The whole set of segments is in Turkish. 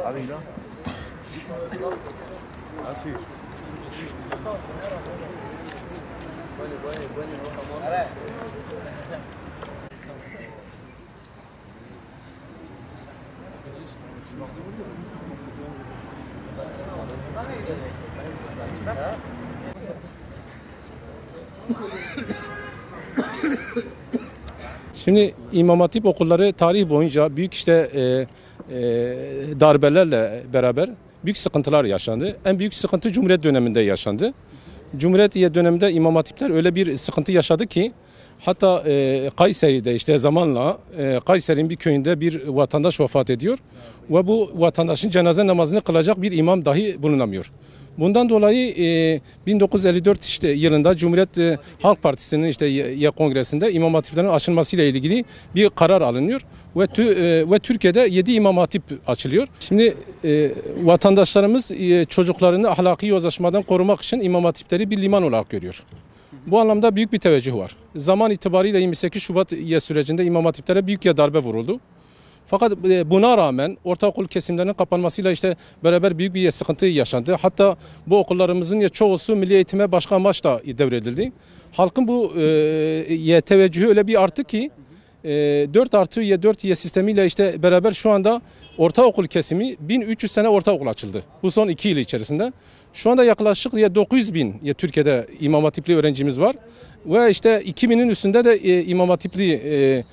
Abi lan. Así. Şimdi İmam Hatip okulları tarih boyunca büyük darbelerle beraber büyük sıkıntılar yaşandı. En büyük sıkıntı Cumhuriyet döneminde yaşandı. Cumhuriyet döneminde İmam Hatipler öyle bir sıkıntı yaşadı ki hatta Kayseri'de zamanla Kayseri'nin bir köyünde bir vatandaş vefat ediyor ve bu vatandaşın cenaze namazını kılacak bir imam dahi bulunamıyor. Bundan dolayı 1954 yılında Cumhuriyet Halk Partisi'nin kongresinde İmam Hatiplerin açılmasıyla ilgili bir karar alınıyor ve Türkiye'de 7 İmam Hatip açılıyor. Şimdi vatandaşlarımız çocuklarını ahlaki yozlaşmadan korumak için İmam Hatipleri bir liman olarak görüyor. Bu anlamda büyük bir teveccüh var. Zaman itibariyle 28 Şubat sürecinde İmam Hatiplere büyük bir darbe vuruldu. Fakat buna rağmen ortaokul kesimlerinin kapanmasıyla beraber büyük bir sıkıntı yaşandı. Hatta bu okullarımızın çoğusu milli eğitime başka amaçla devredildi. Halkın bu teveccühü öyle bir arttı ki 4+4 sistemiyle beraber şu anda ortaokul kesimi 1300 tane ortaokul açıldı. Bu son 2 yıl içerisinde. Şu anda yaklaşık 900 bin Türkiye'de İmam Hatipli öğrencimiz var. Ve 2000'in üstünde de İmam Hatipli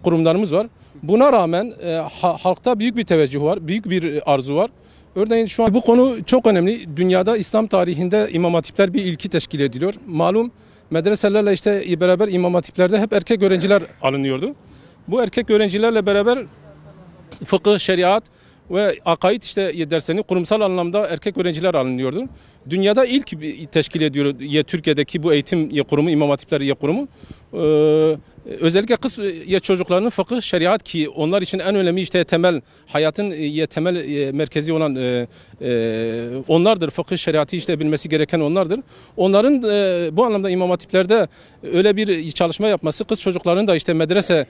kurumlarımız var. Buna rağmen halkta büyük bir teveccüh var, büyük bir arzu var. Örneğin şu an bu konu çok önemli. Dünyada İslam tarihinde İmam Hatipler bir ilki teşkil ediliyor. Malum medreselerle beraber İmam Hatiplerde hep erkek öğrenciler alınıyordu. Bu erkek öğrencilerle beraber fıkıh, şeriat ve akaid derslerini kurumsal anlamda erkek öğrenciler alınıyordu. Dünyada ilk teşkil ediyor Türkiye'deki bu eğitim kurumu, İmam Hatipler kurumu. Özellikle kız çocuklarının fıkıh, şeriat ki onlar için en önemli temel hayatın temel merkezi olan onlardır. Fıkıh, şeriatı bilmesi gereken onlardır. Onların bu anlamda İmam Hatiplerde öyle bir çalışma yapması kız çocuklarının da medrese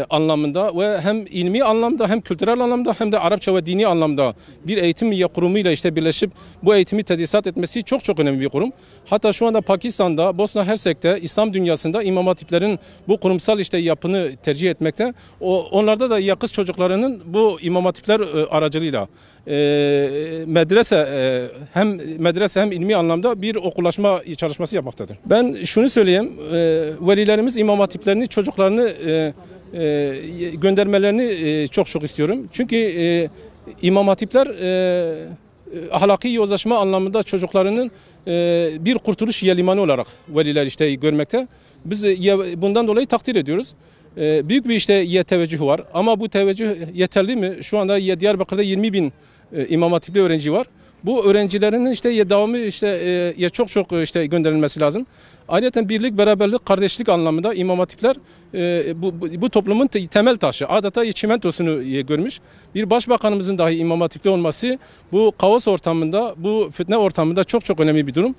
anlamında ve hem ilmi anlamda hem kültürel anlamda hem de Arapça ve dini anlamda bir eğitim kurumuyla birleşip bu eğitimi tedrisat etmesi çok çok önemli bir kurum. Hatta şu anda Pakistan'da, Bosna Hersek'te, İslam dünyasında İmam Hatiplerin bu kurumsal yapını tercih etmekte. Onlarda da kız çocuklarının bu İmam Hatipler aracılığıyla medrese hem ilmi anlamda bir okullaşma çalışması yapmaktadır. Ben şunu söyleyeyim, velilerimiz İmam Hatiplerini çocuklarını göndermelerini çok istiyorum. Çünkü İmam Hatipler ahlaki yozlaşma anlamında çocuklarının bir kurtuluş limanı olarak veliler görmekte. Biz bundan dolayı takdir ediyoruz. Büyük bir teveccüh var ama bu teveccüh yeterli mi? Şu anda Diyarbakır'da 20 bin İmam Hatipli öğrenci var. Bu öğrencilerin devamı çok gönderilmesi lazım. Ayrıca birlik, beraberlik, kardeşlik anlamında İmam Hatipler bu toplumun temel taşı, adeta çimentosunu görmüş. Bir başbakanımızın dahi İmam Hatipli olması bu kaos ortamında, bu fitne ortamında çok önemli bir durum.